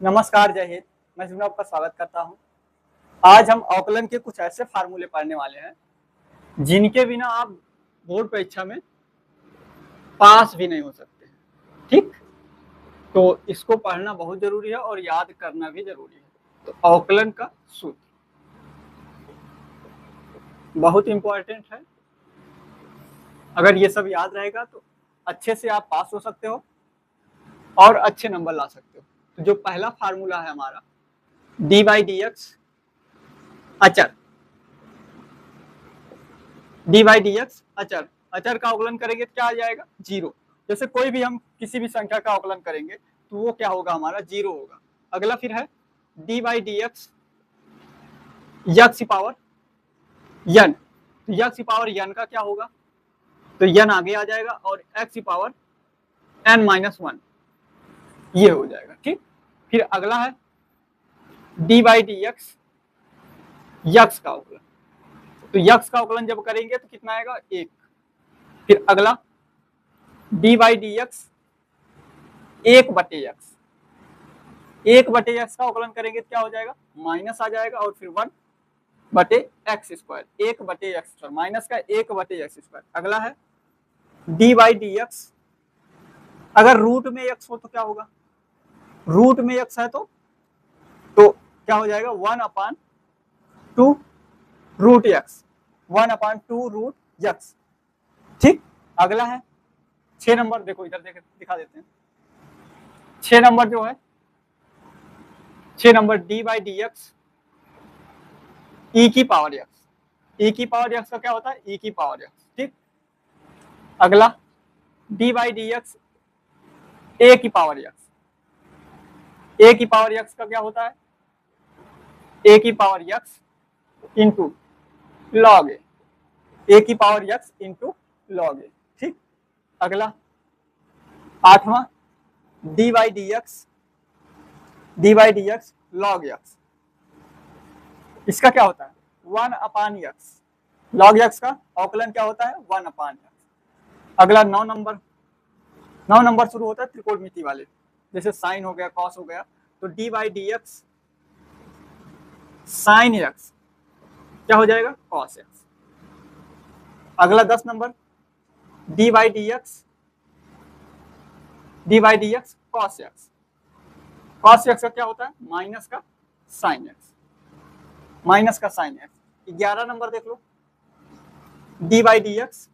नमस्कार, जय हिंद। मैं जुम्मन आपका स्वागत करता हूं। आज हम अवकलन के कुछ ऐसे फार्मूले पढ़ने वाले हैं जिनके बिना आप बोर्ड परीक्षा में पास भी नहीं हो सकते। ठीक, तो इसको पढ़ना बहुत जरूरी है और याद करना भी जरूरी है। तो अवकलन का सूत्र बहुत इंपॉर्टेंट है। अगर ये सब याद रहेगा तो अच्छे से आप पास हो सकते हो और अच्छे नंबर ला सकते हो। तो जो पहला फार्मूला है हमारा डी बाई डी एक्स अचर, डी बाई डी एक्स अचर, अचर का अवकलन करेंगे तो क्या आ जाएगा? जीरो। जैसे कोई भी हम किसी भी संख्या का अवकलन करेंगे तो वो क्या होगा? हमारा जीरो होगा। अगला फिर है D by D x x power n, तो यक्स पावर यन का क्या होगा? तो यन आगे आ जाएगा और X power N minus one ये हो जाएगा। ठीक, फिर अगला है D by D x X का अवकलन, तो यक्स का अवकलन जब करेंगे तो कितना आएगा? एक। फिर अगला डी बाई डी एक्स एक बटे एक्स, एक बटे एक्स का अवकलन करेंगे तो क्या हो जाएगा? माइनस आ जाएगा और फिर वन बटे एक्स स्क्वायर, एक बटे एक्स स्क्वायर, माइनस का एक बटे एक्स स्क्वायर। अगला है डी बाई डी एक्स, अगर रूट में एक्स हो तो क्या होगा? रूट में एक्स है तो क्या हो जाएगा? One upon two root X, one upon two root X. ठीक, अगला है 6 नंबर, देखो इधर दिखा देते हैं। 6 नंबर जो है, 6 number D by D x e की पावर एक्स, ई की पावर एक्स का क्या होता है? ई की पावर एक्स। ठीक, अगला डी बाई डी एक्स ए की पावर एक्स, ए की पावर एक्स का क्या होता है? ए की power x into log a की power x into log a. ठीक, अगला 8वां d by D x log x, इसका क्या होता है? One upon x, log x का अवकलन क्या होता है? One upon x. अगला 9 नंबर, 9 नंबर शुरू होता है त्रिकोणमिति वाले, जैसे साइन हो गया, कॉस हो गया, तो d by D x sine x क्या हो जाएगा? Cos x. अगला 10 number D by D x cos x, cos x का क्या होता है? माइनस का साइन एक्स, माइनस का साइन एक्स। 11 नंबर देख लो D by D x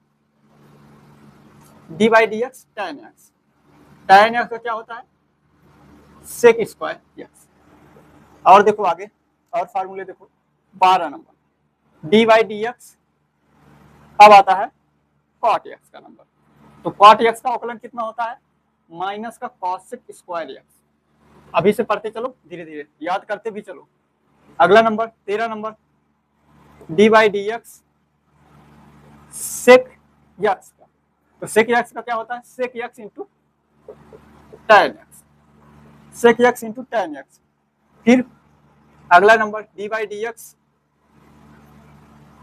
tan x, tan x का क्या होता है? Sec square x. और देखो आगे और फार्मूले देखो 12 number D by D x अब आता है कॉट एक्स का नंबर, तो कॉट एक्स का अवकलन कितना होता है? माइनस का कॉसेक स्क्वायर एक्स। अभी से पढ़ते चलो, धीरे धीरे याद करते भी चलो। अगला number 13 number D by D x sec X का, तो सेक एक्स का क्या होता है? Sec x into tan X, sec x into tan X. फिर अगला number D by D X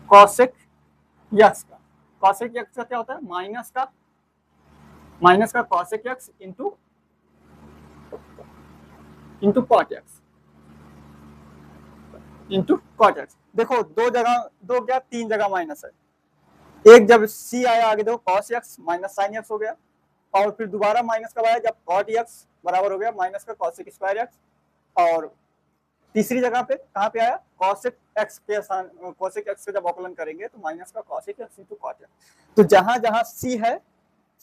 cosec X का, कॉसेक एक्स का क्या होता है? माइनस का cosec X into cot X, into cot X. देखो दो क्या तीन जगह माइनस है, एक जब सी आया आगे देखो cos x minus sine x हो गया, और फिर दोबारा माइनस कब आया? जब कॉट एक्स बराबर हो गया माइनस का कॉसेक स्क्वायर एक्स, और तीसरी जगह पे कहाँ पे आया? कॉसेक एक्स के कॉसेक एक्स का जब अवकलन करेंगे तो माइनस का cosec X into cot X. तो जहां जहां सी है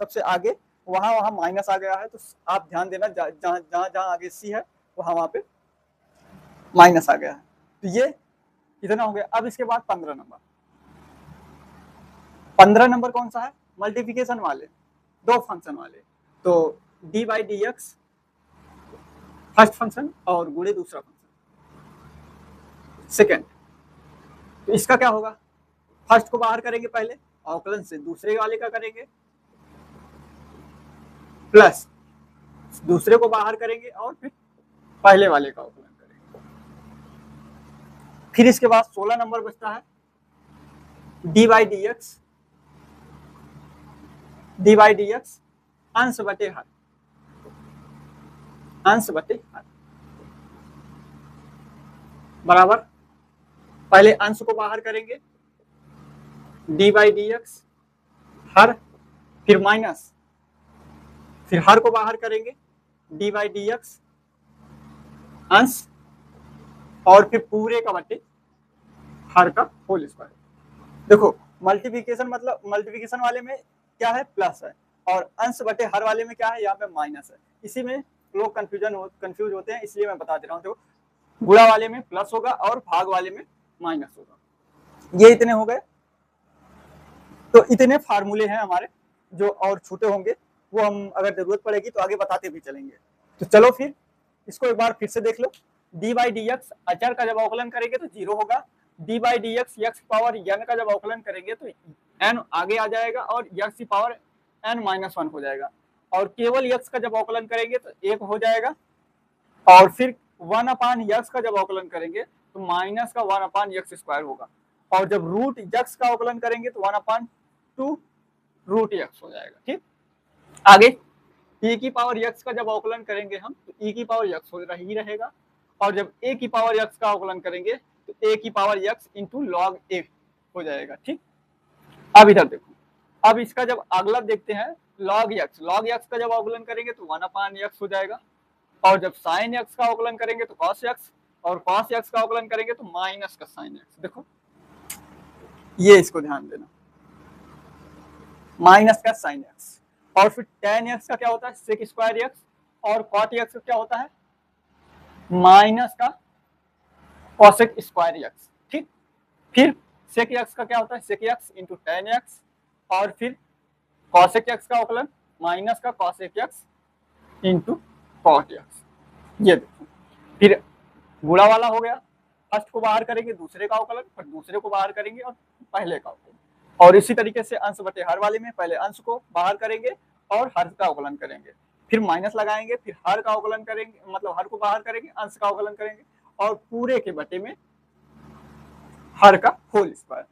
सबसे आगे वहां वहां माइनस आ गया है, तो आप ध्यान देना जहां जहां आगे सी है वहां पे माइनस आ गया है। तो ये इतना हो गया। अब इसके बाद 15 नंबर, 15 नंबर कौन सा है? मल्टीप्लिकेशन वाले, दो फंक्शन वाले, तो d by D x first function और गुणे दूसरा फंक्शन सेकेंड। तो इसका क्या होगा? फर्स्ट को बाहर करेंगे पहले, अवकलन से दूसरे वाले का करेंगे, प्लस दूसरे को बाहर करेंगे और फिर पहले वाले का अवकलन करेंगे। फिर इसके बाद 16 नंबर बचता है डी बाई डी एक्स अंश बटे हर, अंश बटे हर। बराबर पहले अंश को बाहर करेंगे डी बाई डी एक्स हर, फिर माइनस, फिर हर को बाहर करेंगे डी बाई डी एक्स अंश, और फिर पूरे का बटे हर का होल स्क्वायर। देखो मल्टीप्लिकेशन मतलब मल्टीप्लिकेशन वाले में क्या है प्लस है, और अंश बटे हर वाले में क्या है यहाँ पे माइनस है। इसी में लोग कंफ्यूज होते हैं, इसलिए मैं बता दे रहा हूँ। देखो गुणा वाले में प्लस होगा और भाग वाले में माइनस होगा। ये इतने हो गए। तो इतने फार्मूले हैं हमारे, जो और छोटे होंगे वो हम अगर जरूरत पड़ेगी तो आगे बताते भी चलेंगे। तो चलो फिर इसको एक बार फिर से देख लो। डी बाई डी एक्स अचर का जब अवकलन करेंगे तो 0 होगा। D by D X X power N का जब अवकलन करेंगे तो एन आगे आ जाएगा और एक्स की पावर एन माइनस 1 हो जाएगा। और केवल एक्स का जब अवकलन करेंगे तो 1 हो जाएगा। और फिर 1 अपान एक्स का जब अवकलन करेंगे तो माइनस का 1 अपान एक्स स्क्वायर होगा। और जब रूट एक्स का अवकलन करेंगे तो 1 अपान 2 रूट एक्स हो जाएगा। ठीक, आगे e की पावर x का जब अवकलन करेंगे हम तो e की पावर x हो ही रहेगा। और जब a की पावर x का अवकलन करेंगे तो a की power x into log a हो जाएगा। ठीक, अब इधर देखो, अब इसका जब अगला देखते हैं लॉग x का जब अवकलन करेंगे तो 1 अपान x हो जाएगा। और जब साइन x का अवकलन करेंगे तो cos x, और cos x का अवकलन करेंगे तो माइनस का साइन x। देखो ये इसको ध्यान देना, माइनस का साइन x। और फिर tan x का क्या होता है सेक स्क्वायर x, और cot x का क्या होता है माइनस का cosec स्क्वायर x। ठीक, फिर sec x का क्या होता है sec x into tan x, और फिर cosec x का अवकलन माइनस का cosec x into cot x। ये देखो फिर गुणा वाला हो गया, फर्स्ट को बाहर करेंगे दूसरे का अवकलन, फिर दूसरे को बाहर करेंगे और पहले का अवकलन। और इसी तरीके से अंश बटे हर वाले में पहले अंश को बाहर करेंगे और हर का अवकलन करेंगे, फिर माइनस लगाएंगे, फिर हर का अवकलन करेंगे, मतलब हर को बाहर करेंगे, अंश का अवकलन करेंगे, और पूरे के बटे में हर का होल स्क्वायर।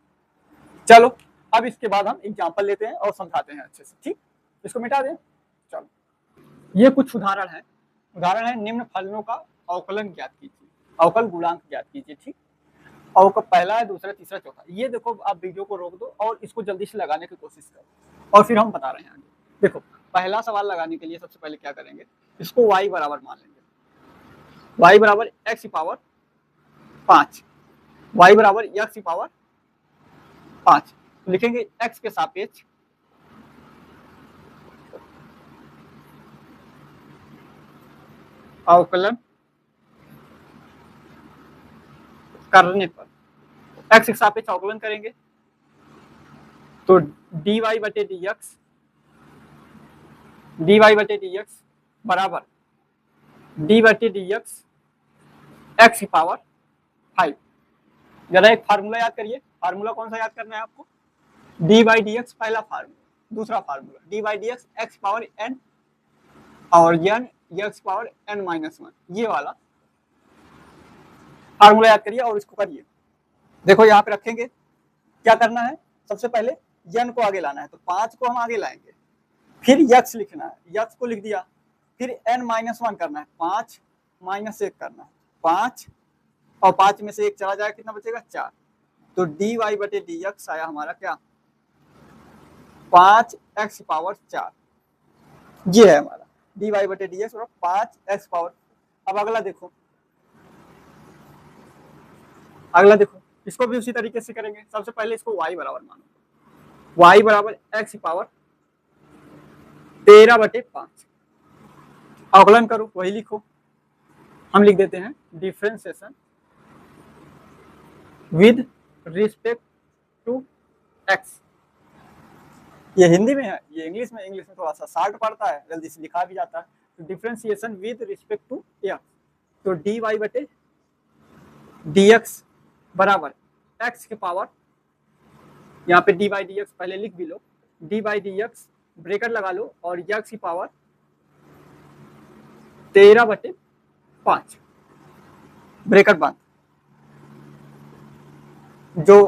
चलो अब इसके बाद हम एग्जाम्पल लेते हैं और समझाते हैं अच्छे से। ठीक, इसको मिटा दें। चलो ये कुछ उदाहरण है निम्न फलनों का अवकलन ज्ञात कीजिए, अवकल गुणांक ज्ञात कीजिए। ठीक, और का पहला है, दूसरा, तीसरा, चौथा। ये देखो आप वीडियो को रोक दो और इसको जल्दी से लगाने की कोशिश करो, और फिर हम बता रहे हैं आगे। देखो पहला सवाल लगाने के लिए सबसे पहले क्या करेंगे, इसको y बराबर मान लेंगे, y बराबर x की पावर 5, y बराबर x की पावर 5 लिखेंगे x के सापेक्ष अवकलन करने पर, x के सापेक्ष अवकलन करेंगे तो dy बटे dx बराबर d बटे dx x की पावर 5। जरा एक फार्मूला याद करिए, फार्मूला कौन सा याद करना है आपको, d बाई डी एक्स पहला फार्मूला, दूसरा formula d by D X X power n और n x power n minus 1, ये वाला फार्मूला याद करिए और इसको करिए। देखो यहाँ पे रखेंगे, क्या करना है, सबसे पहले n को आगे लाना है, तो 5 को हम आगे लाएंगे, फिर x लिखना है, x को लिख दिया, फिर n माइनस 1 करना है, 5 माइनस 1 करना है, 5 और 5 में से 1 चला जाएगा, कितना बचेगा 4। तो dy बटे dx आया हमारा क्या 5x पावर 4, ये है हमारा dy बटे dx और 5x पावर। अब अगला देखो, इसको भी उसी तरीके से करेंगे। सबसे पहले इसको y बराबर मानो, y बराबर x पावर 13 बटे 5, अवकलन करो, वही लिखो, हम लिख देते हैं differentiation with respect to x। ये हिंदी में है, ये इंग्लिश में थोड़ा सा शार्ट पड़ता है, जल्दी से लिखा भी जाता है। तो differentiation with respect to x, तो dy बटे dx बराबर x के पावर, यहाँ पे dy dx पहले लिख भी लो, dy dx ब्रेकेट लगा लो और x की पावर 13 बटे 5 ब्रेकेट बंद। जो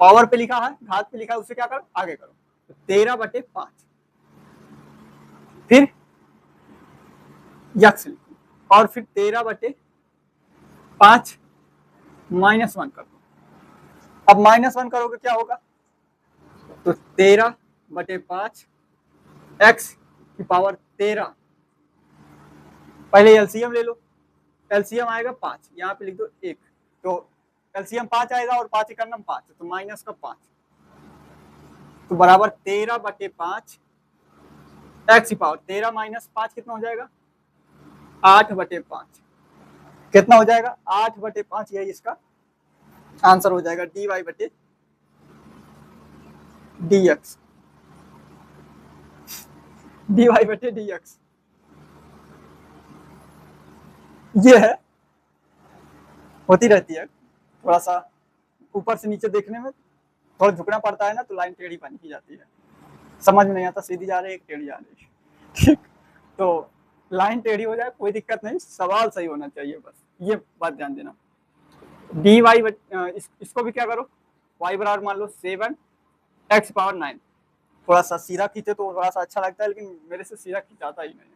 पावर पे लिखा है, घात पे लिखा है, उससे क्या करो आगे करो, तो 13 बटे 5, फिर x लिखो और फिर 13 बटे 5 -1 कर दो। अब -1 करोगे क्या होगा, तो 13/5 x की पावर 13, पहले एलसीएम ले लो, एलसीएम आएगा 5, यहाँ पे लिख दो 1, तो एलसीएम 5 आएगा और 5 का 5, तो -5, तो बराबर 13/5 x की पावर 13 - 5 कितना हो जाएगा, 8/5, कितना हो जाएगा 8/5, यही इसका आंसर हो जाएगा, dy/dx, dy/dx ये है, होती रहती है, थोड़ा सा ऊपर से नीचे देखने में थोड़ा झुकना पड़ता है ना, तो लाइन टेढ़ी बन की जाती है, समझ में नहीं आता सीधी जा रही है टेढ़ी जा रही है, ठीक, तो लाइन टेढ़ी हो जाए कोई दिक्कत नहीं, सवाल सही होना चाहिए, बस ये बात ध्यान देना। dy इसको भी क्या करो, y बराबर मान लो 7 x पावर 9, थोड़ा सा सीधा खींचे तो थोड़ा सा अच्छा लगता है, लेकिन मेरे से सीधा खिंचाता ही नहीं है,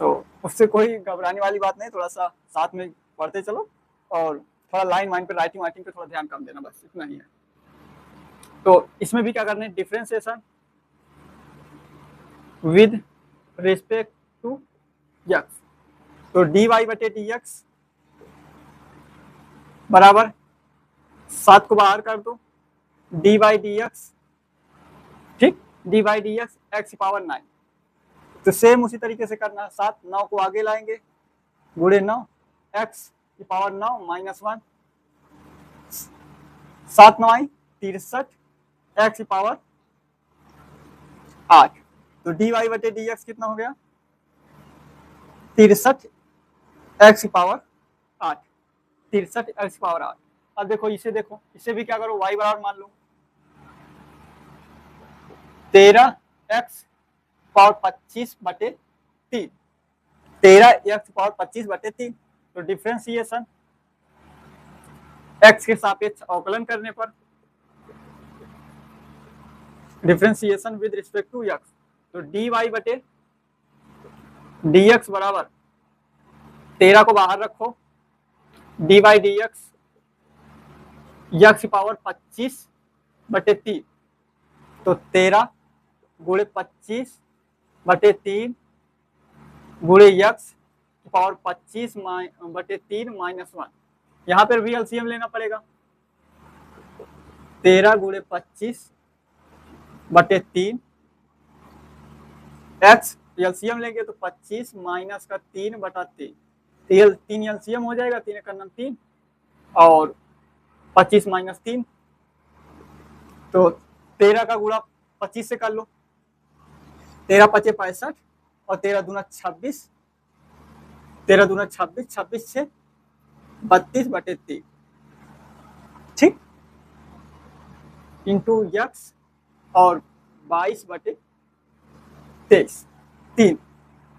तो उससे कोई घबराने वाली बात नहीं, थोड़ा सा साथ में पढ़ते चलो और थोड़ा लाइन वाइन पे राइटिंग वाइटिंग पे थोड़ा ध्यान कम देना, बस इतना ही है। तो इसमें भी क्या करना है, differentiation with respect to x, तो dy/dx बराबर 7 को बाहर कर दो, dy/dx, ठीक, dy/dx x की पावर 9, तो सेम उसी तरीके से करना है, 7 9 को आगे लाएंगे, गुणे 9 x की पावर 9 -1, 7 9 63 x की पावर 8, तो dy/dx कितना हो गया, 63 x की पावर 8, 63 x की पावर 8। अब देखो इसे भी क्या करो, y बराबर मान लो 13x पावर 25/3, 13x पावर 25/3, तो डिफरेंशिएशन x के सापेक्ष अवकलन करने पर, differentiation with respect to x, तो dy/dx बराबर 13 को बाहर रखो, dy/dx x की पावर 25/3, तो 13 गुणे 25/3 गुणे x की पावर 25/3 -1, यहाँ पर भी एलसीएम लेना पड़ेगा, 13 गुणे 25/3 x एलसीएम लेंगे तो 25 माइनस का 3/3, 3 एलसीएम हो जाएगा, 3 का 3 और 25 - 3, तो 13 का गुणा 25 से कर लो, 13 × 5 = 65 और 13 दूना 26, 13 दूना 26, 26 से 32/3, ठीक, इंटू x और 22/23, 3,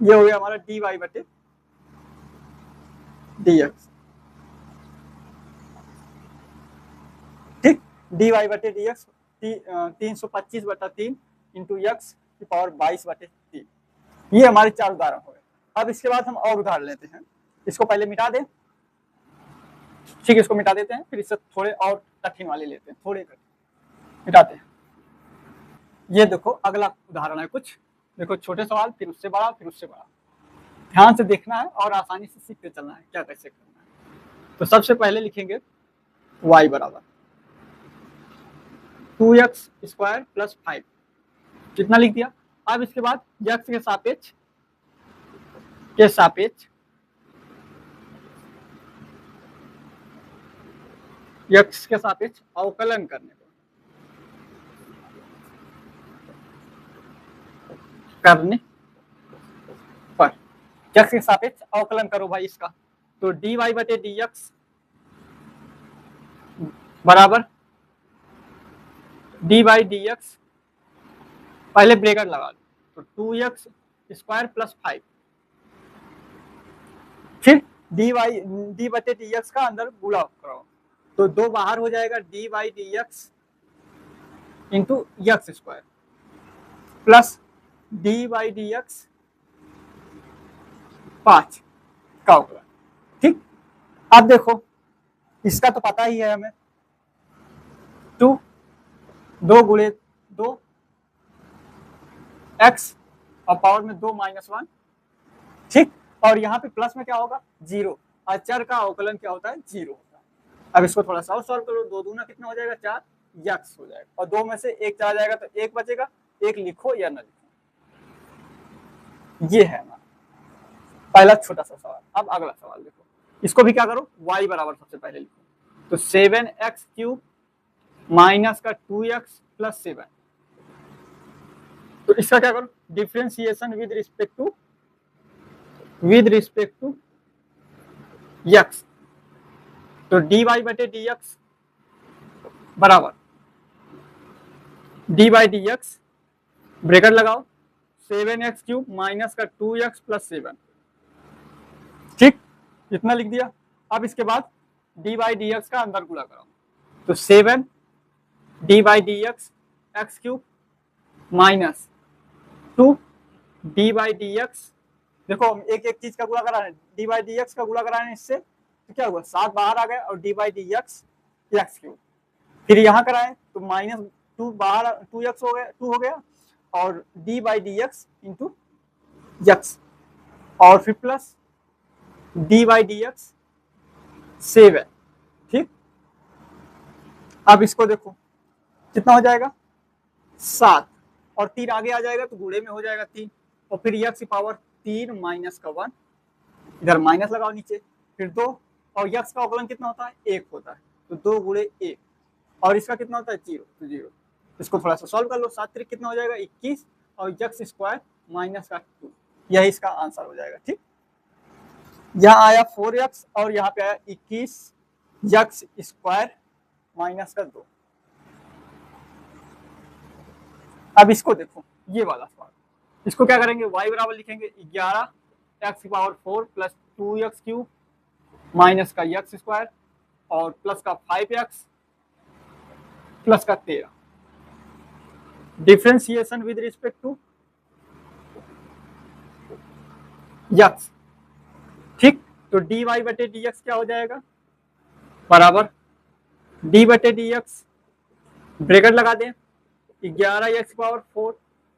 ये हो गया हमारा dy/dx, ठीक, dy/dx 325/3 इंटू x की पावर 22/3, ये हमारे 4 उदाहरण हो गए। अब इसके बाद हम और उदाहरण लेते हैं, इसको पहले मिटा दें, ठीक, इसको मिटा देते हैं, फिर इससे थोड़े और कठिन वाले लेते हैं, थोड़े कठिन मिटाते हैं। ये देखो अगला उदाहरण है, कुछ देखो छोटे सवाल, फिर उससे बड़ा, फिर उससे बड़ा, ध्यान से देखना है और आसानी से सीखते चलना है क्या कैसे करना है। तो सबसे पहले लिखेंगे y बराबर 2x² + 5, कितना लिख दिया। अब इसके बाद x के सापेक्ष x के सापेक्ष अवकलन करने पर x के सापेक्ष अवकलन करो भाई इसका, तो dy/dx बराबर dy/dx, पहले ब्रैकेट लगा लो, तो 2x² + 5, फिर dy/dx का अंदर गुणा करो, तो 2 बाहर हो जाएगा, dy/dx into x² plus dy/dx 5 का अवकलन, ठीक। अब देखो इसका तो पता ही है हमें, 2 2 गुणे 2 x और पावर में 2 माइनस 1, ठीक। और यहाँ पे प्लस में क्या होगा, 0। अचर का अवकलन क्या होता है, 0 होता है। अब इसको थोड़ा सा और सॉल्व करो, 2 दूना कितना हो जाएगा, 4 यक्स हो जाएगा, और 2 में से 1 चला जाएगा तो 1 बचेगा, 1 लिखो या ना लिखो। ये है हमारा पहला छोटा सा सवाल। अब अगला सवाल देखो, इसको भी क्या करो, y बराबर सबसे पहले लिखो, तो 7x क्यूब माइनस का 2x प्लस 7, तो इसका क्या करो, differentiation with respect to x, तो dy बटे dx बराबर dy dx, ब्रैकेट लगाओ, 7x क्यूब माइनस का 2x प्लस 7, ठीक, इतना लिख दिया। अब इसके बाद dy dx का अंदर गुणा कराओ, तो 7 dy dx x cube minus 2 dy dx, देखो एक एक चीज का गुणा करा है, dy dx का गुणा कराने इससे तो क्या हुआ, 7 बाहर आ गया, और dy dx x क्यूब, फिर यहाँ कराए तो माइनस 2 बाहर 2x हो गया, 2 हो गया, और dy dx इंटू x, और फिर प्लस dy dx 7, ठीक। अब इसको देखो कितना हो जाएगा, 7, और 3 आगे आ जाएगा तो गुणे में हो जाएगा 3, और फिर x की पावर 3 माइनस का 1, इधर माइनस लगाओ नीचे, फिर 2, और x का अवकलन कितना होता है, 1 होता है, तो 2 गुणे 1, और इसका कितना होता है, 0, तो 0। इसको थोड़ा सा सॉल्व कर लो, 7 3 कितना हो जाएगा, 21, और x स्क्वायर माइनस का 2, यही इसका आंसर हो जाएगा, ठीक। यहाँ आया 4x और यहाँ पे आया 21 x स्क्वायर माइनस का 2। अब इसको देखो, ये वाला सवाल, इसको क्या करेंगे, y बराबर लिखेंगे 11 x की power 4 plus 2x cube minus का x स्क्वायर, और प्लस का 5x प्लस का 13, differentiation with respect to x, ठीक। तो dy बटे dx क्या हो जाएगा, बराबर d बटे dx, ब्रैकेट लगा दें, 11x power 4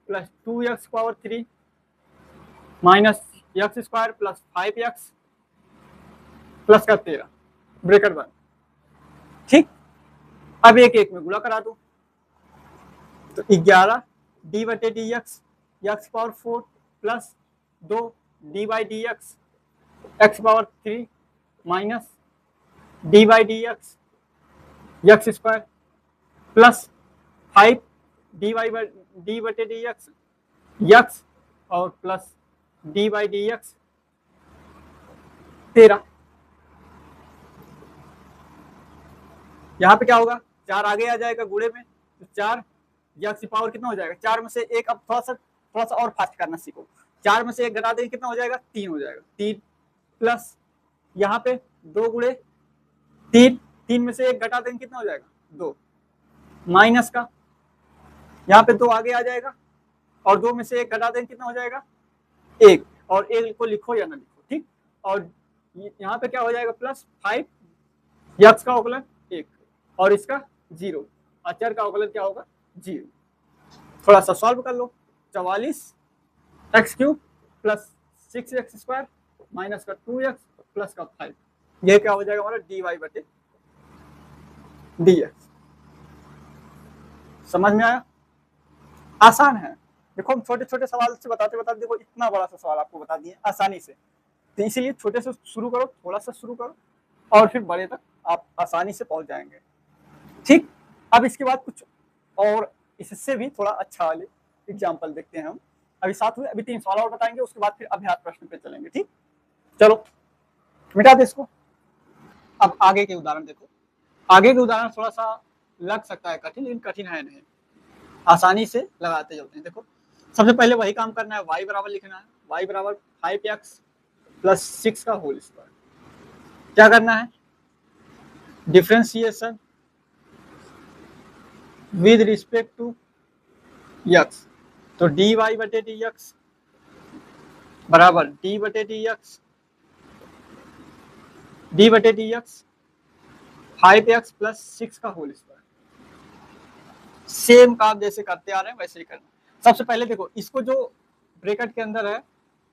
plus 2x power 3 minus x square plus 5x plus का 13, ब्रैकेट बंद, ठीक। अब एक एक में गुणा करा दो, तो 11 d बटे dx x power 4 plus 2 dy dx x power 3 minus dy dx x square plus 5 dy d बटे dx x और प्लस dy dx 13। यहाँ पे क्या होगा, 4 आगे आ जाएगा गुणे में, तो 4 x की पावर कितना हो जाएगा, 4 में से एक, अब थोड़ा सा और फास्ट करना सीखो, 4 में से एक घटा देंगे कितना हो जाएगा, 3 हो जाएगा, 3 प्लस यहाँ पे 2 गुणे 3, 3 में से एक घटा देंगे कितना हो जाएगा, 2, माइनस का यहाँ पे 2 आगे आ जाएगा, और 2 में से एक घटा देंगे कितना हो जाएगा, 1, और 1 को लिखो या ना लिखो, ठीक। और यहाँ पे क्या हो जाएगा, प्लस 5 x का अवकलन 1, और इसका 0, अचर का अवकलन क्या होगा, 0। थोड़ा सा सॉल्व कर लो, 44 x cube plus 6x square minus का 2x प्लस का 5, यह क्या हो जाएगा हमारा, dy बटे dx। समझ में आया, आसान है। देखो हम छोटे छोटे सवाल से बताते बताते देखो इतना बड़ा सा सवाल आपको बता दिए आसानी से, तो इसीलिए छोटे से शुरू करो, थोड़ा सा शुरू करो, और फिर बड़े तक आप आसानी से पहुंच जाएंगे, ठीक। अब इसके बाद कुछ और इससे भी थोड़ा अच्छा वाले एग्जाम्पल देखते हैं हम, अभी साथ में अभी 3 सवाल और बताएंगे, उसके बाद फिर अभ्यास प्रश्न पे चलेंगे, ठीक। चलो मिटा दे इसको। अब आगे के उदाहरण देखो, आगे के उदाहरण थोड़ा सा लग सकता है कठिन, लेकिन कठिन है नहीं, आसानी से लगाते चलते हैं। देखो सबसे पहले वही काम करना है, y बराबर लिखना है, y बराबर 5x प्लस 6 का होल स्क्वायर, क्या करना है, differentiation with respect to x, तो dy बटे dx बराबर d बटे dx 5x प्लस 6 का होल स्क्वायर। सेम काम जैसे करते आ रहे हैं वैसे ही करना। सबसे पहले देखो, इसको जो ब्रैकेट के अंदर है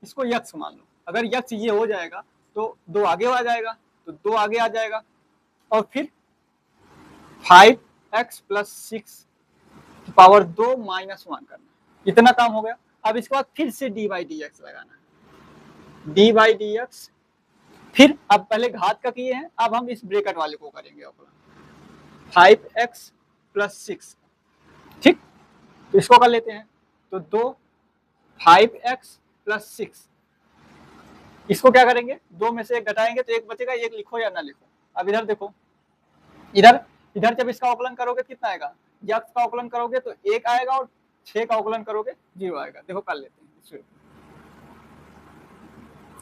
इसको यक्स मान लो। अगर यक्स ये हो जाएगा तो 2 आगे आ जाएगा, तो 2 आगे आ जाएगा, और फिर 5x प्लस 6 की पावर 2 माइनस 1 करना। इतना काम हो गया। अब इसके बाद फिर से डी बाई डी एक्स लगाना है, डी बाई डी एक्स। फिर अब पहले घात का किए हैं, अब हम इस ब्रैकेट वाले को करेंगे अपना 5x प्लस 6। ठीक, तो इसको कर लेते हैं। तो 2 5x प्लस 6, इसको क्या करेंगे, 2 में से 1 घटाएंगे तो 1 बचेगा, 1 लिखो या ना लिखो। अब इधर देखो, इधर जब इसका अवकलन करोगे कितना आएगा, यक्स का अवकलन करोगे तो 1 आएगा और 6 का अवकलन करोगे 0 आएगा। देखो कर लेते हैं।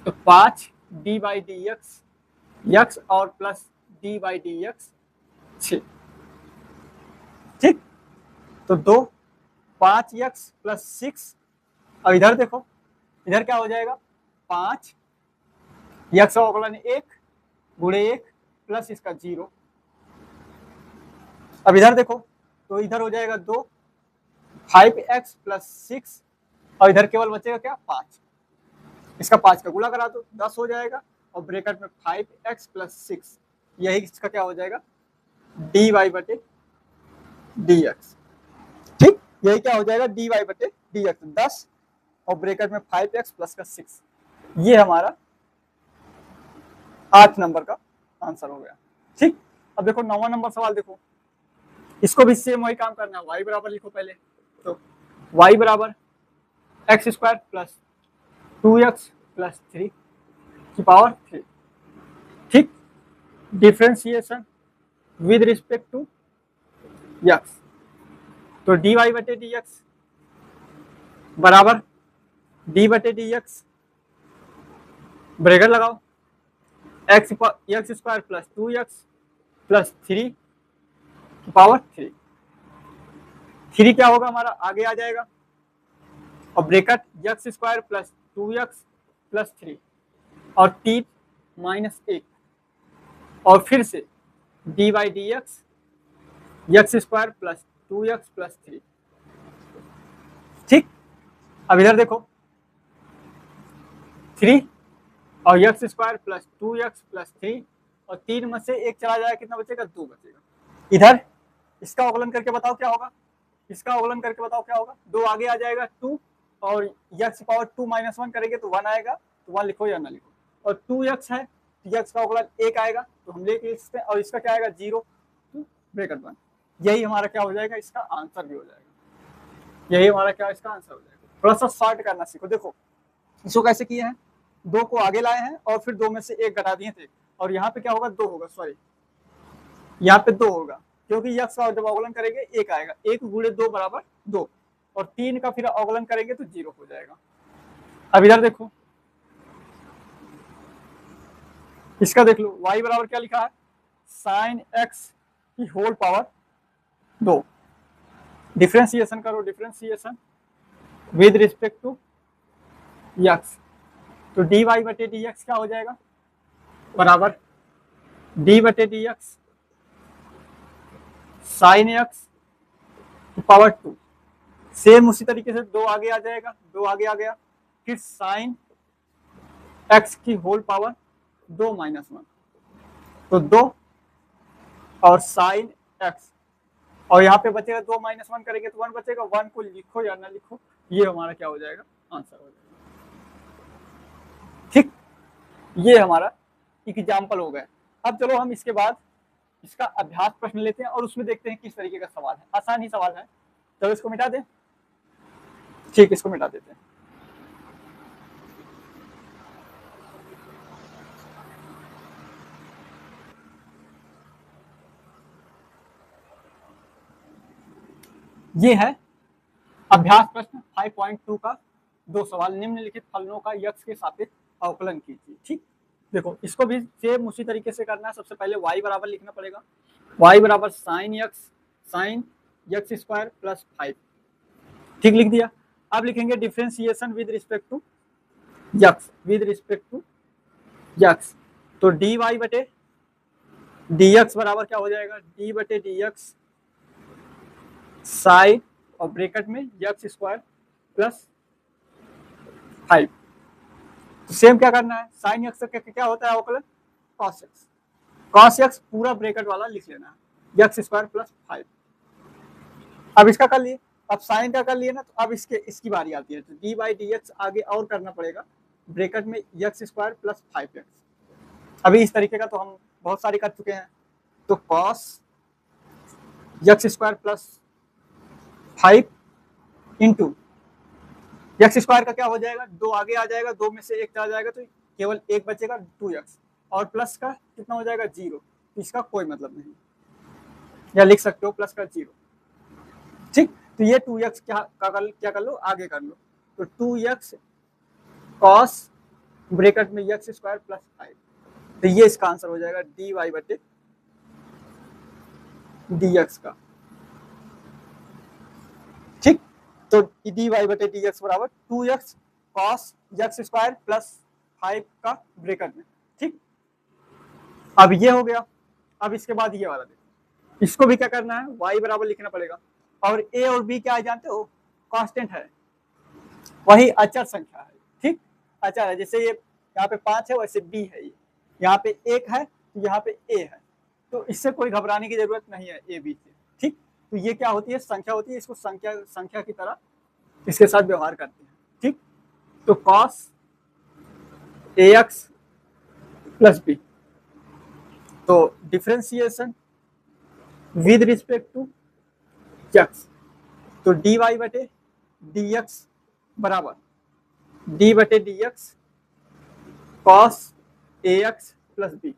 तो 5 d by D x, x और plus d by D x 6। ठीक, तो 2 5x प्लस 6। अब इधर देखो, इधर क्या हो जाएगा, 5 यक्स का अवकलन 1 गुणे 1 प्लस इसका 0। अब इधर देखो, तो इधर हो जाएगा 2 5x प्लस 6, और इधर केवल बचेगा क्या, 5। इसका 5 का गुणा करा दो, 10 हो जाएगा, और ब्रैकेट में 5x प्लस 6, यही इसका क्या हो जाएगा, डी वाई बटे डी एक्स। ठीक, यही क्या हो जाएगा, डी वाई बटे डी एक्स 10, और ब्रैकेट में 5x प्लस का 6। ये हमारा 8 नंबर का आंसर हो गया। ठीक, अब देखो 9वां नंबर सवाल देखो, इसको भी सेम वही काम करना है। y बराबर लिखो पहले, तो y बराबर x square plus 2x plus 3 की पावर 3। ठीक, differentiation with respect to x, तो dy बटे dx बराबर d बटे dx, ब्रैकेट लगाओ, X square plus 2x plus 3 की पावर 3। 3 क्या होगा हमारा, आगे आ जाएगा, और bracket x square plus 2x plus 3 और 3 माइनस 1, और फिर से D by D X, x square plus 2x plus 3। ठीक, अब इधर देखो, 3 और x square plus 2x plus 3, और 3 में से 1 चला जाएगा, कितना बचेगा, 2 बचेगा। इधर इसका अवकलन करके बताओ क्या होगा, इसका अवकलन करके बताओ क्या होगा, 2 आगे आ जाएगा 2, और x पावर 2 माइनस 1 करेंगे तो 1 आएगा, तो 1 लिखो या ना लिखो, और 2x है तो x का अवकलन 1 आएगा, तो हम लेके इससे, और इसका क्या आएगा 0, तो ब्रैकेट 1। यही हमारा क्या हो जाएगा, इसका आंसर भी हो जाएगा। यही हमारा क्या, इसका आंसर हो जाएगा। थोड़ा सा शॉर्ट करना सीखो। देखो इसको कैसे किए हैं, 2 को आगे लाए हैं और फिर 2 में से 1 घटा दिए थे, और यहाँ पे क्या होगा, 2 होगा, सॉरी यहाँ पे 2 होगा, क्योंकि यक्स का जब अवकलन करेंगे 1 आएगा, 1 गुणे 2 बराबर 2, और 3 का फिर अवकलन करेंगे तो 0 हो जाएगा। अब इधर देखो, इसका देख लो, y बराबर क्या लिखा है, साइन x की होल पावर 2। डिफ्रेंशिएशन करो, differentiation with respect to x, तो dy बटे dx क्या हो जाएगा, बराबर d बटे dx साइन x की पावर 2। सेम उसी तरीके से 2 आगे आ जाएगा, 2 आगे आ गया, फिर साइन x की होल पावर 2 माइनस 1, तो 2 और साइन x, और यहाँ पे बचेगा 2 माइनस 1 करेंगे तो 1 बचेगा, 1 को लिखो या ना लिखो, ये हमारा क्या हो जाएगा, आंसर हो जाएगा। ठीक, ये हमारा एग्जाम्पल हो गया। अब चलो हम इसके बाद इसका अभ्यास प्रश्न लेते हैं और उसमें देखते हैं किस तरीके का सवाल है। आसान ही सवाल है, चलो इसको मिटा दें। ठीक, इसको मिटा देते हैं। ये है अभ्यास प्रश्न 5.2 का 2 सवाल। निम्नलिखित फलनों का यक्स के सापेक्ष अवकलन कीजिए। ठीक, देखो इसको भी सेम उसी तरीके से करना है। सबसे पहले y बराबर लिखना पड़ेगा, y बराबर साइन एक्स स्क्वायर प्लस 5। ठीक, लिख दिया। अब लिखेंगे differentiation with respect to X, with respect to X, तो dy बटे dx बराबर क्या हो जाएगा, d बटे dx साइन और ब्रैकेट में एक्स स्क्वायर प्लस 5। तो सेम क्या करना है, साइन एक्स का क्या होता है अवकलन, कॉस एक्स। कॉस एक्स पूरा ब्रैकेट वाला लिख लेना है, एक्स स्क्वायर प्लस 5। अब इसका कर लिए, अब साइन का कर लिए ना, तो अब इसकी बारी आती है, तो डी बाई डी एक्स आगे और करना पड़ेगा, ब्रैकेट में एक्स स्क्वायर प्लस 5x। अभी इस तरीके का तो हम बहुत सारे कर चुके हैं। तो cos x square plus 5 into x square का क्या हो जाएगा, 2 आगे आ जाएगा, 2 में से 1 चला जाएगा तो केवल 1 बचेगा 2x, और प्लस का कितना हो जाएगा 0, तो इसका कोई मतलब नहीं, या लिख सकते हो प्लस का 0। ठीक, तो ये 2x क्या कर लो, आगे कर लो, तो 2x कॉस ब्रैकेट में एक्स स्क्वायर प्लस 5, तो ये इसका आंसर हो जाएगा डी वाई बटे डी एक्स का। ठीक, तो डी वाई बटे डी एक्स बराबर 2x cos x square plus 5 का ब्रैकेट में। ठीक, अब ये हो गया। अब इसके बाद ये वाला देखो, इसको भी क्या करना है, y बराबर लिखना पड़ेगा, और a और b क्या है जानते हो, कांस्टेंट है, वही अचर संख्या है। ठीक, अचर है, जैसे ये यहाँ पे 5 है वैसे b है, ये यहाँ पे 1 है तो यहाँ पे a है, तो इससे कोई घबराने की जरूरत नहीं है a b से। ठीक, तो ये क्या होती है, संख्या होती है, इसको संख्या की तरह इसके साथ व्यवहार करते हैं। ठीक, तो cos ax प्लस b, तो differentiation with respect to x, तो डी वाई बटे डी एक्स बराबर डी बटे d x cos a x plus b.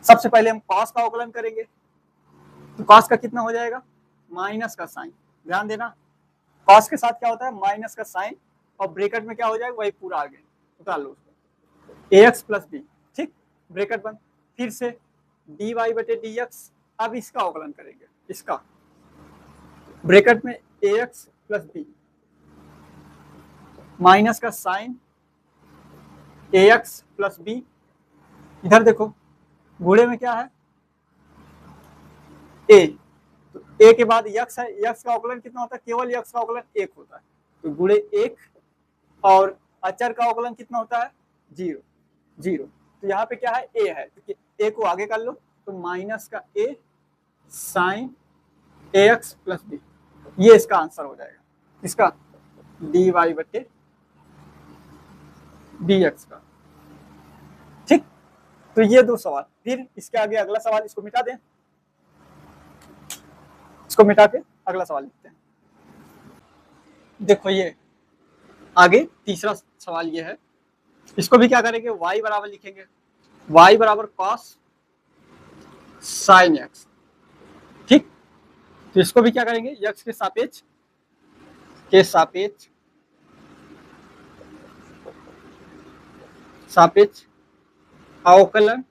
सबसे पहले हम कॉस का अवकलन करेंगे, तो कॉस का कितना हो जाएगा, माइनस का साइन, ध्यान देना कॉस के साथ क्या होता है माइनस का साइन, और ब्रैकेट में क्या हो जाएगा वही पूरा आगे उतार लो उसको, ए एक्स प्लस बी। ठीक, ब्रैकेट बंद, फिर से डी वाई बटे डी एक्स, अब इसका अवकलन करेंगे, इसका ब्रैकेट में ए एक्स प्लस बी माइनस का साइन ए एक्स प्लस बी, इधर देखो गुणे में क्या है ए, तो ए के बाद यक्स है, यक्स का अवकलन कितना होता है, केवल यक्स का अवकलन 1 होता है, तो गुणे 1, और अचर का अवकलन कितना होता है 0, तो यहाँ पे क्या है ए है, तो ए को आगे कर लो, तो माइनस का ए साइन ए एक्स प्लस बी, ये इसका आंसर हो जाएगा, इसका डी वाई बटे डी एक्स का। ठीक, तो ये 2 सवाल, फिर इसके आगे अगला सवाल, इसको मिटा दें, इसको मिटा के अगला सवाल लिखते हैं। देखो ये आगे तीसरा सवाल ये है, इसको भी क्या करेंगे, y बराबर लिखेंगे, y बराबर कॉस साइन एक्स। ठीक, तो इसको भी क्या करेंगे, x के सापेक्ष अवकलन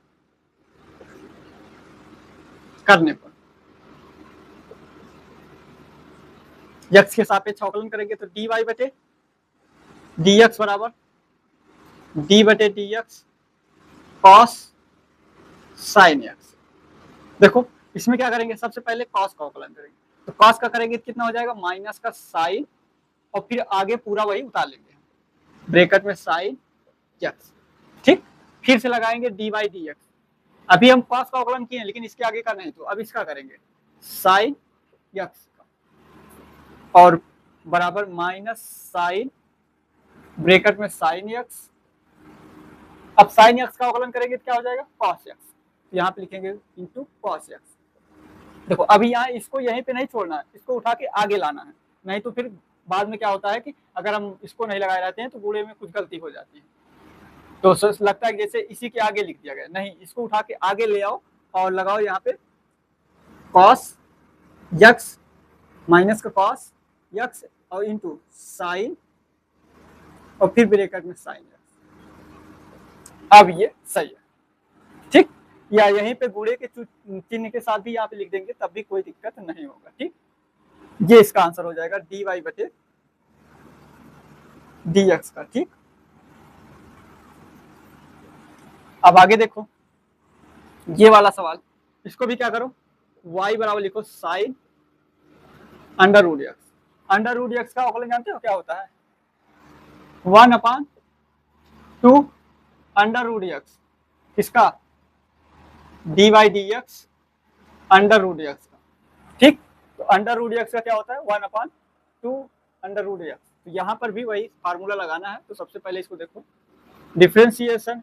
करने पर, x के सापेक्ष अवकलन करेंगे, तो dy बटे dx बराबर d बटे dx कॉस साइन एक्स। देखो इसमें क्या करेंगे, सबसे पहले कॉस का अवकलन करेंगे, तो कॉस का करेंगे कितना हो जाएगा माइनस का साइन, और फिर आगे पूरा वही उतार लेंगे ब्रैकेट में साइन एक्स। ठीक, फिर से लगाएंगे डी बाई डी एक्स, अभी हम कॉस का अवकलन किए हैं लेकिन इसके आगे का नहीं, तो अब इसका करेंगे साइन एक्स का, और बराबर माइनस साइन ब्रैकेट में साइन एक्स, अब साइन एक्स का अवकलन करेंगे तो क्या हो जाएगा कॉस एक्स, तो यहाँ पे लिखेंगे इंटू कॉस एक्स। देखो अभी यहाँ इसको यहीं पे नहीं छोड़ना है, इसको उठा के आगे लाना है, नहीं तो फिर बाद में क्या होता है कि अगर हम इसको नहीं लगाए रहते हैं तो गुणे में कुछ गलती हो जाती है, तो लगता है जैसे इसी के आगे लिख दिया गया, नहीं इसको उठा के आगे ले आओ और लगाओ यहाँ पे कॉस एक्स माइनस का कॉस एक्स और इंटू साइन और फिर ब्रैकेट में साइन एक्स। अब ये सही है। ठीक, या यहीं पे गुणे के चिन्ह के साथ भी यहाँ पे लिख देंगे तब भी कोई दिक्कत नहीं होगा। ठीक, ये इसका आंसर हो जाएगा डी वाई बटे डी एक्स का। ठीक, अब आगे देखो, ये वाला सवाल, इसको भी क्या करो, y बराबर लिखो sine under root x. Under root x का अवकलन जानते हो क्या होता है, 1/2 अंडर रूट एक्स, किसका, d y d x under root x का। ठीक, तो अंडर रूट एक्स का क्या होता है, 1/2 अंडर रूट एक्स। तो यहाँ पर भी वही फार्मूला लगाना है। तो सबसे पहले इसको देखो, differentiation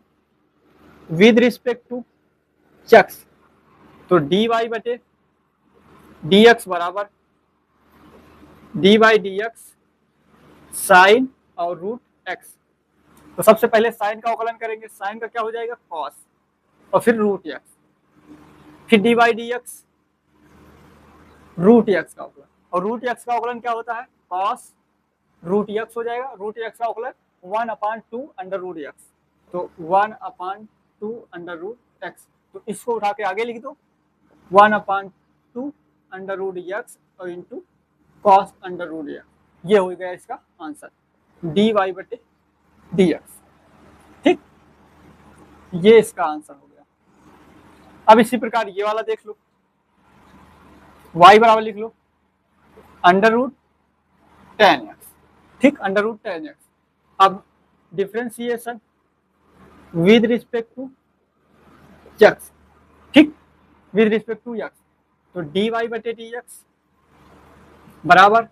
with respect to x, तो डी वाई बटे डी एक्स बराबर d y d x sine और रूट एक्स। तो सबसे पहले साइन का अवकलन करेंगे, साइन का क्या हो जाएगा कॉस, और फिर रूट एक्स, फिर d y d x root x का अवकलन, और रूट एक्स का अवकलन क्या होता है कॉस रूट एक्स हो जाएगा। रूट एक्स का अवकलन 1/2 अंडर रूट एक्स, तो 1/2 अंडर रूट एक्स। तो इसको उठा के आगे लिख दो, 1/2 अंडर रूट एक्स और into cos under root x. ये हो गया इसका आंसर, डी वाई बटे डी एक्स। ठीक, ये इसका आंसर हो गया। अब इसी प्रकार ये वाला देख लो, y बराबर लिख लो अंडर रूट टेन एक्स। ठीक, अंडर रूट टेन एक्स। अब differentiation with respect to x, ठीक, विद रिस्पेक्ट टू एक्स, तो डी वाई बटे डी एक्स बराबर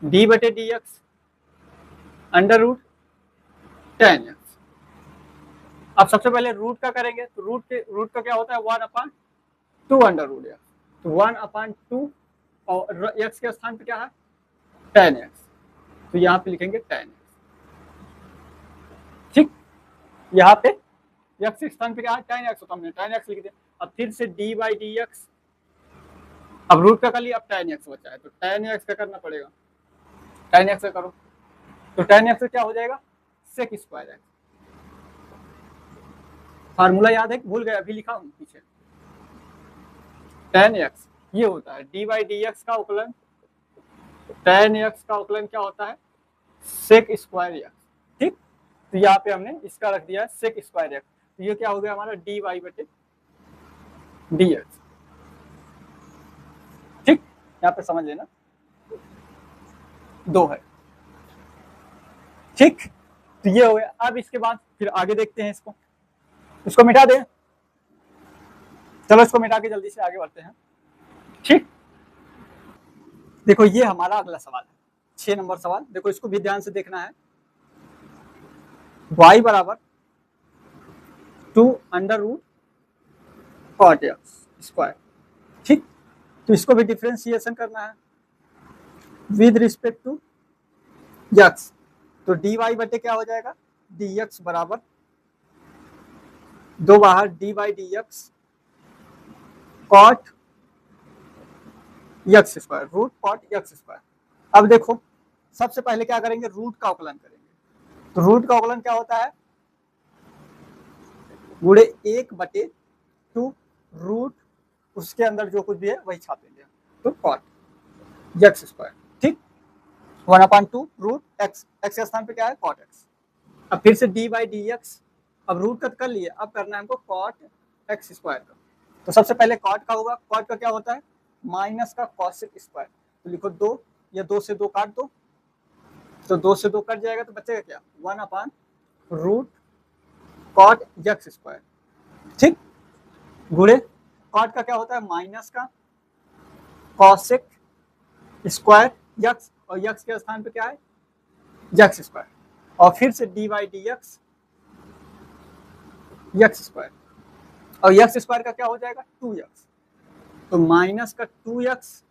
डी बटे d x under root ten x. अब सबसे पहले रूट का करेंगे, तो रूट का क्या होता है 1/2 अंडर रूट एक्स, तो 1/2 और एक्स के स्थान पे क्या है टेन एक्स, तो यहाँ पे लिखेंगे टेन एक्स। ठीक, यहाँ पे एक्स के स्थान पे क्या है टेन एक्स, तो हमने टेन एक्स लिख दिया। अब फिर से डी बाई डी एक्स, अब रूट का कर लिया, अब टेन एक्स बचा है, तो टेन एक्स का करना पड़ेगा, टेन एक्स का करो, तो टेन एक्स क्या हो जाएगा सेक स्क्वायर एक्स। फार्मूला याद है, भूल गए, अभी लिखा हूं पीछे, टेन एक्स ये होता है डी बाई डी एक्स का अवकलन, टेन एक्स का अवकलन क्या होता है सेक स्क्वायर एक्स। ठीक, तो यहाँ पे हमने इसका रख दिया सेक स्क्वायर एक्स, तो ये क्या हो गया हमारा डी वाई बटे डी एक्स। ठीक, यहाँ पे समझ लेना, दो है। ठीक, तो ये हो गया। अब इसके बाद फिर आगे देखते हैं, इसको मिटा दें, चलो इसको मिटा के जल्दी से आगे बढ़ते हैं। ठीक, देखो ये हमारा अगला सवाल है, 6 नंबर सवाल। देखो इसको भी ध्यान से देखना है, y बराबर 2 under root cot x square. ठीक, तो इसको भी डिफ्रेंसिएशन करना है विद रिस्पेक्ट टू एक्स, तो डी वाई बटे क्या हो जाएगा डी एक्स बराबर दो बाहर d by D x cot x square, root cot x square. अब देखो सबसे पहले क्या करेंगे, रूट का अवकलन करेंगे। तो रूट का अवकलन क्या होता है गुणे 1/2 रूट, उसके अंदर जो कुछ भी है वही छापेंगे, तो कॉट एक्स स्क्वायर। ठीक, 1/2 रूट एक्स, एक्स के स्थान पे क्या है कॉट एक्स। अब फिर से डी बाई डी एक्स, अब रूट का कर लिए, अब करना है हमको कॉट एक्स स्क्वायर का। तो सबसे पहले कॉट का होगा, कॉट का क्या होता है माइनस का कॉसेक स्क्वायर, तो लिखो 2, या 2 से 2 काट दो, तो 2 से 2 कट जाएगा, तो बचेगा क्या 1/रूट कॉट एक्स स्क्वायर। ठीक, गुणे कॉट का क्या होता है माइनस का कॉसेक स्क्वायर एक्स, और एक्स के स्थान पे क्या है एक्स स्क्वायर, और फिर से D by D X x square, और एक्स स्क्वायर का क्या हो जाएगा 2x, तो माइनस का 2x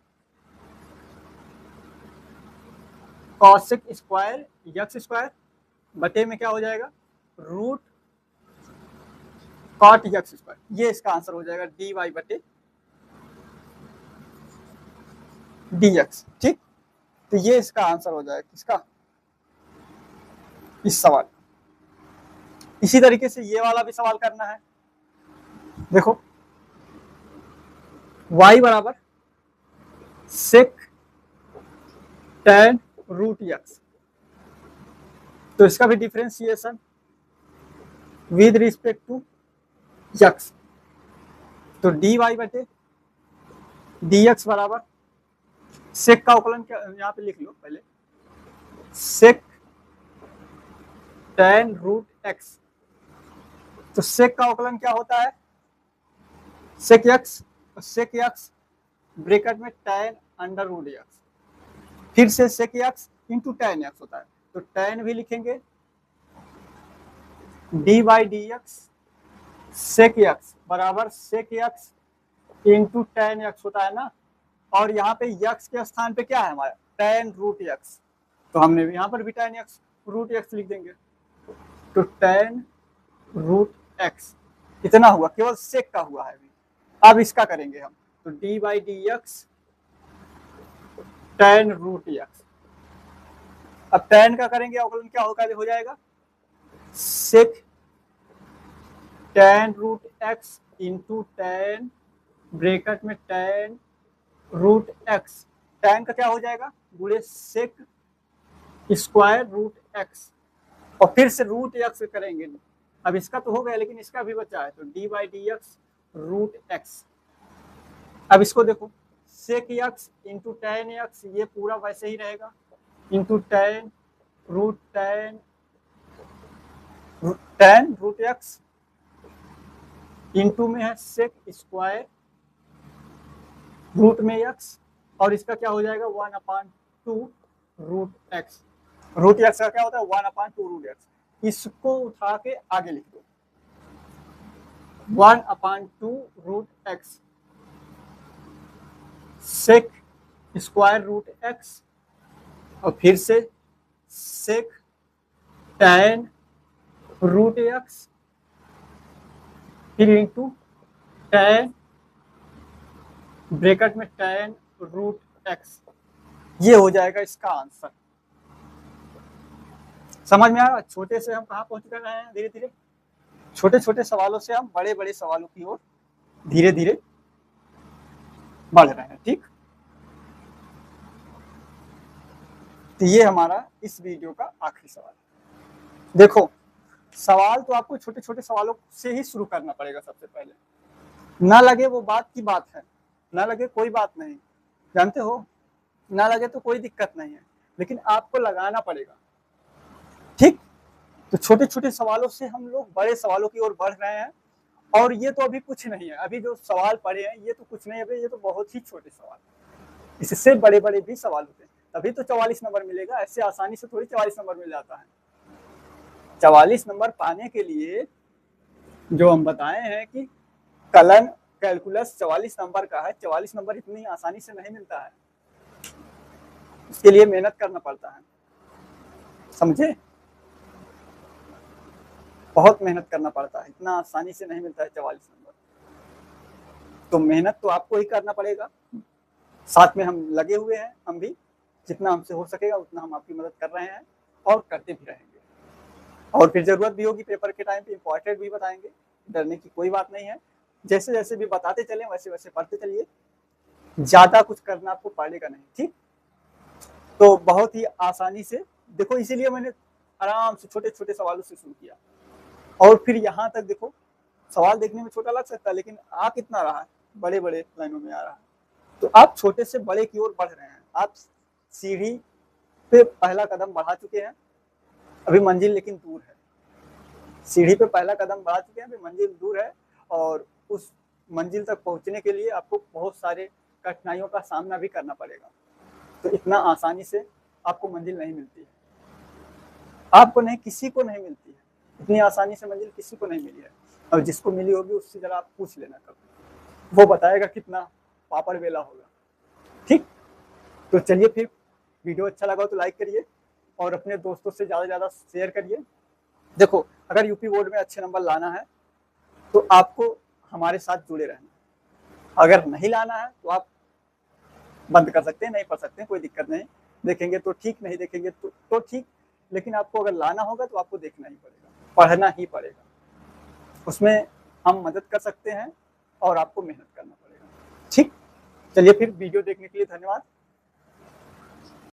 cosec square x square बटे में क्या हो जाएगा रूट कॉट एक्स स्क्वायर। ये इसका आंसर हो जाएगा डी वाई बटे डी एक्स। ठीक, तो ये इसका आंसर हो जाएगा किसका, इस सवाल। इसी तरीके से ये वाला भी सवाल करना है। देखो y बराबर सेक टेन रूट एक्स, तो इसका भी differentiation with respect to x, तो dy बटे dx बराबर सेक का अवकलन क्या, यहाँ पे लिख लो पहले, सेक tan रूट एक्स। तो सेक का अवकलन क्या होता है, sec x, sec x bracket में tan अंडर रूट एक्स, फिर से sec x into tan x होता है, तो tan भी लिखेंगे, d by D x sec x बराबर sec x into tan x होता है ना, और यहाँ पे एक्स के स्थान पे क्या है हमारा tan रूट एक्स, तो हमने भी यहाँ पर भी tan एक्स रूट एक्स लिख देंगे, तो tan रूट एक्स इतना हुआ, केवल सेक का हुआ है अभी। अब इसका करेंगे हम, तो d by D x tan root x, अब tan का करेंगे अवकलन क्या होगा, हो जाएगा sec tan root x into tan bracket में tan रूट एक्स, tan का क्या हो जाएगा गुणे सेक स्क्वायर रूट एक्स, और फिर से रूट एक्स करेंगे। अब इसका तो हो गया, लेकिन इसका भी बचा है, तो d by D x root x. अब इसको देखो, sec x into tan x, ये पूरा वैसे ही रहेगा, into tan root x, into में है सेक स्क्वायर रूट में एक्स, और इसका क्या हो जाएगा 1/2 रूट एक्स। रूट एक्स का क्या होता है 1/2 रूट एक्स, इसको उठा के आगे लिख दो 1/2 root x sec square root x, और फिर से सेक tan रूट एक्स, फिर इंटू tan ब्रैकेट में tan रूट एक्स, ये हो जाएगा इसका आंसर। समझ में आ रहा, छोटे से हम कहाँ पहुंच कर रहे हैं, धीरे धीरे छोटे छोटे सवालों से हम बड़े बड़े सवालों की ओर धीरे धीरे बढ़ रहे हैं। ठीक, तो ये हमारा इस वीडियो का आखिरी सवाल है। देखो, सवाल तो आपको छोटे छोटे सवालों से ही शुरू करना पड़ेगा सबसे पहले, ना लगे वो बात की बात है, ना लगे कोई बात नहीं, जानते हो, ना लगे तो कोई दिक्कत नहीं है, लेकिन आपको लगाना पड़ेगा। ठीक, तो छोटे छोटे सवालों से हम लोग बड़े सवालों की ओर बढ़ रहे हैं, और ये तो अभी कुछ नहीं है, अभी जो सवाल पढ़े हैं ये तो कुछ नहीं है, ये तो बहुत ही छोटे सवाल, इससे बड़े बड़े भी सवाल होते हैं, तभी तो 44 नंबर मिलेगा, ऐसे आसानी से थोड़ी 44 नंबर मिल जाता है। 44 नंबर पाने के लिए जो हम बताए हैं कि कलन कैलकुलस 44 नंबर का है, 44 नंबर इतनी आसानी से नहीं मिलता है, इसके लिए मेहनत करना पड़ता है, समझे, बहुत मेहनत करना पड़ता है, इतना आसानी से नहीं मिलता है 44 नंबर, तो मेहनत तो आपको ही करना पड़ेगा, साथ में हम लगे हुए हैं, हम भी जितना हमसे हो सकेगा उतना हम आपकी मदद कर रहे हैं और करते भी रहेंगे, और फिर जरूरत भी होगी पेपर के टाइम पे इंपॉर्टेंट भी बताएंगे, डरने की कोई बात नहीं है, जैसे जैसे भी बताते चले वैसे वैसे पढ़ते चलिए, ज्यादा कुछ करना आपको पड़ेगा नहीं। ठीक, तो बहुत ही आसानी से देखो, इसीलिए मैंने आराम से छोटे छोटे सवालों से शुरू किया, और फिर यहाँ तक देखो, सवाल देखने में छोटा लग सकता है, लेकिन आ कितना रहा है, बड़े बड़े लाइनों में आ रहा है, तो आप छोटे से बड़े की ओर बढ़ रहे हैं, आप सीढ़ी पे पहला कदम बढ़ा चुके हैं, अभी मंजिल लेकिन दूर है, सीढ़ी पे पहला कदम बढ़ा चुके हैं, अभी मंजिल दूर है, और उस मंजिल तक पहुंचने के लिए आपको बहुत सारे कठिनाइयों का सामना भी करना पड़ेगा, तो इतना आसानी से आपको मंजिल नहीं मिलती है, आपको नहीं, किसी को नहीं मिलती है, इतनी आसानी से मंजिल किसी को नहीं मिली है, और जिसको मिली होगी उससे जरा आप पूछ लेना कभी, वो बताएगा कितना पापड़ बेला होगा। ठीक, तो चलिए, फिर वीडियो अच्छा लगा तो लाइक करिए, और अपने दोस्तों से ज़्यादा से ज़्यादा शेयर करिए। देखो, अगर यूपी बोर्ड में अच्छे नंबर लाना है तो आपको हमारे साथ जुड़े रहना, अगर नहीं लाना है तो आप बंद कर सकते हैं, नहीं पढ़ सकते हैं, कोई दिक्कत नहीं, देखेंगे तो ठीक, नहीं देखेंगे तो ठीक, लेकिन आपको अगर लाना होगा तो आपको देखना ही पड़ेगा, पढ़ना ही पड़ेगा, उसमें हम मदद कर सकते हैं और आपको मेहनत करना पड़ेगा। ठीक, चलिए, फिर वीडियो देखने के लिए धन्यवाद।